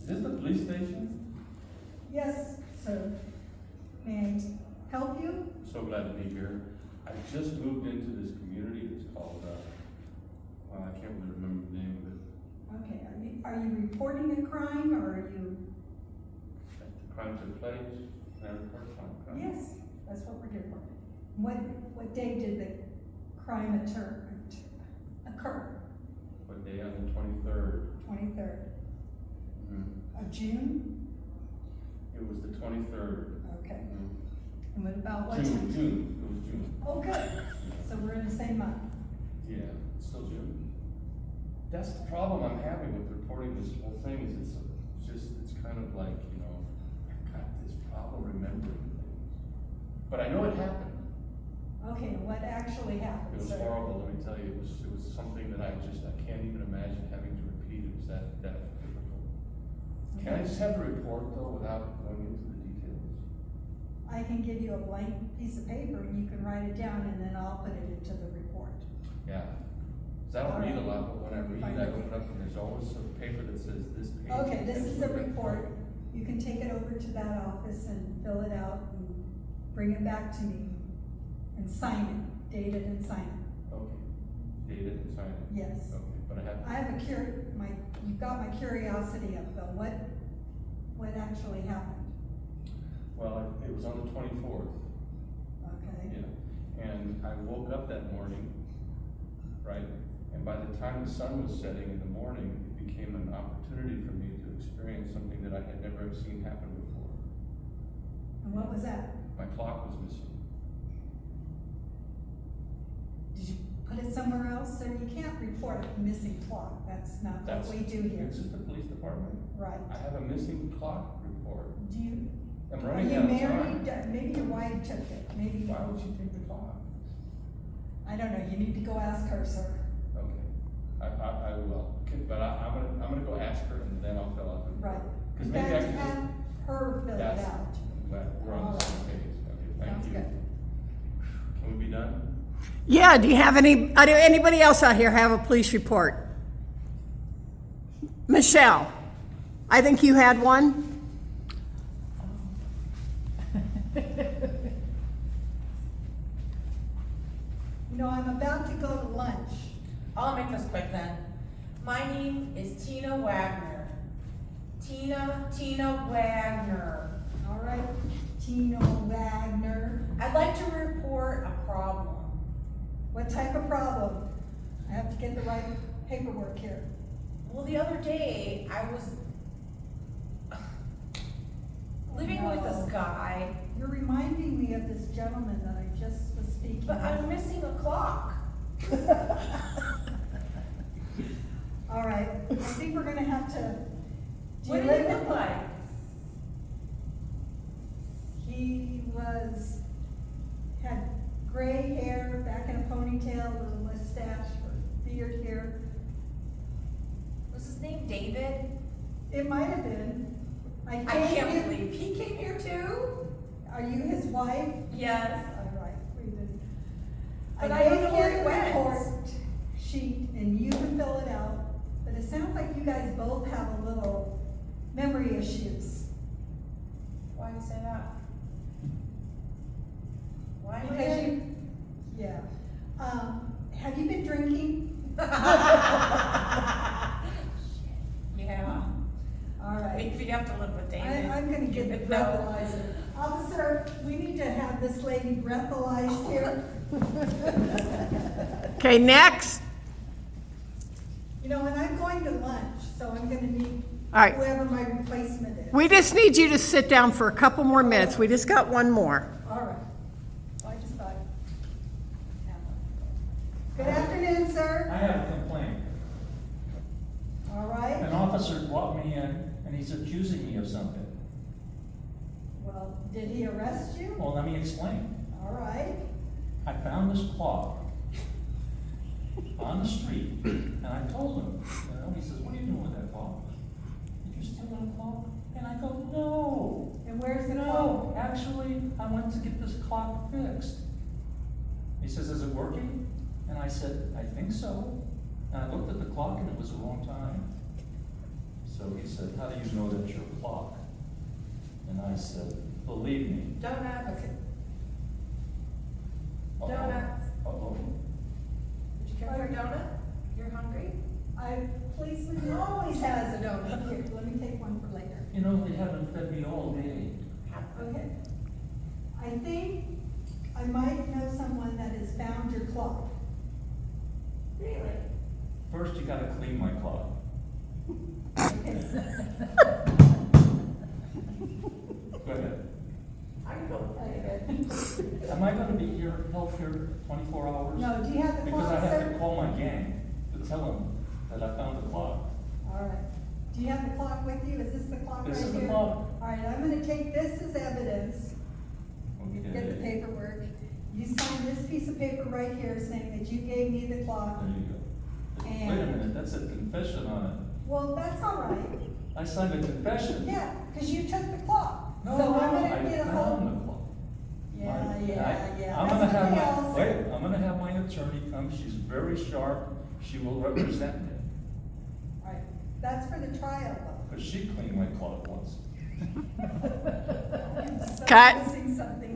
this the police station? Yes, sir. May I help you? So glad to be here. I just moved into this community. It's called, well, I can't really remember the name of it. Okay, are you reporting a crime or are you? The crime took place. Can I report a crime? Yes, that's what we're here for. What day did the crime occur? What day? On the 23rd. 23rd Mm-hmm. of June? It was the 23rd. Okay. Mm-hmm. And what about what June. time? It was June. Oh, good. So we're in the same month. Yeah, it's still June. That's the problem I'm having with reporting this whole thing is it's kind of like, you know, I've got this problem remembering things. But I know it happened. Okay, what actually happened, It was sir? horrible, let me tell you. It was something that I can't even imagine having to repeat. It was that difficult. Can I just have a report though without going into the details? I can give you a blank piece of paper and you can write it down and then I'll put it into the report. Yeah. Cause I don't read a lot, but when I read, I open up and there's always a paper that says this page. Okay, this is the report. You can take it over to that office and fill it out and bring it back to me and sign it, date it and sign it. Okay. Date it and sign it. Yes. Okay, but I have you've got my curiosity up though. What actually happened? well, it was on the 24th. Okay. Yeah. And I woke up that morning, right? And by the time the sun was setting in the morning, it became an opportunity for me to experience something that I had never seen happen before. And what was that? My clock was missing. Did you put it somewhere else? Sir, you can't report a missing clock. That's not what we do here. This is the police department. Right. I have a missing clock report. Do you, I'm are running you out of married? time. Maybe your wife took it. Maybe. Why would you take the clock? I don't know. You need to go ask her, sir. Okay, I will. Okay, but I'm gonna go ask her and then I'll fill out the report. Right. Because In maybe I fact, can just. have her fill it That's- out. We're on the same page. Okay, thank Sounds you. good. Can we be done? Yeah, do you have anybody else out here have a police report? Michelle, I think you had one. You know, I'm about to go to lunch. I'll make this quick then. My name is Tina Wagner. Tina Wagner. All right, Tino Wagner. I'd like to report a problem. What type of problem? I have to get the right paperwork here. Well, the other day, I was living with this guy, You're reminding me of this gentleman that I just was speaking but I'm of. missing a clock. All right, I think we're gonna have to. Do What you did he live look in- like? He had gray hair, back in a ponytail, a little mustache, or beard here. Was his name David? It might have been. I can't believe he came here too. Are you his wife? Yes. All right, we did. But I don't know where gave he you the went. report sheet and you can fill it out, but it sounds like you guys both have a little memory issues. Why do you say that? Why? Because yeah. Have you been drinking? Yeah. All right. If you have to live with David. I'm gonna get the you know. breathalyzer. Officer, we need to have this lady breathalyzed here. Okay, next. You know, and I'm going to lunch, so I'm gonna need All right. whoever my replacement is. We just need you to sit down for a couple more minutes. We just got one more. All right. Well, I just thought. Good afternoon, sir. I have a complaint. All right. An officer brought me in and he's accusing me of something. Well, did he arrest you? Well, let me explain. All right. I found this clock on the street and I told him, he says, what are you doing with that clock? Did you steal that clock? And I go, no. And where's the No, clock? actually, I went to get this clock fixed. He says, is it working? And I said, I think so. And I looked at the clock and it was the wrong time. So he said, how do you know that's your clock? And I said, believe me. Donuts. Okay. Uh-oh. Donuts. Uh-oh. Did you come for a donut? You're hungry? Policeman always has a donut. Here, let me take one for later. You know, they haven't fed me all day. Okay. I think I might know someone that has found your clock. Really? First, you gotta clean my clock. Okay. Go ahead. I can go with that. Am I gonna be here, help here 24 hours? No, do you have the Because clock, I have to sir? call my gang to tell them that I found the clock. All right. Do you have the clock with you? Is this the clock right This here? is the clock. All right, I'm gonna take this as evidence. You get the Okay. paperwork. You sign this piece of paper right here saying that you gave me the clock. There you go. And- Wait a minute, that said confession on it. Well, that's all right. I signed a confession. Yeah, because you took the clock. No, So no, I'm I gonna get a found hold. the clock. Yeah, I'm yeah. gonna That's have what they my, all say. wait, I'm gonna have my attorney come, she's very sharp, she will represent me. All right, that's for the trial though. Cause she cleaned my clock once. So Cut. I'm missing something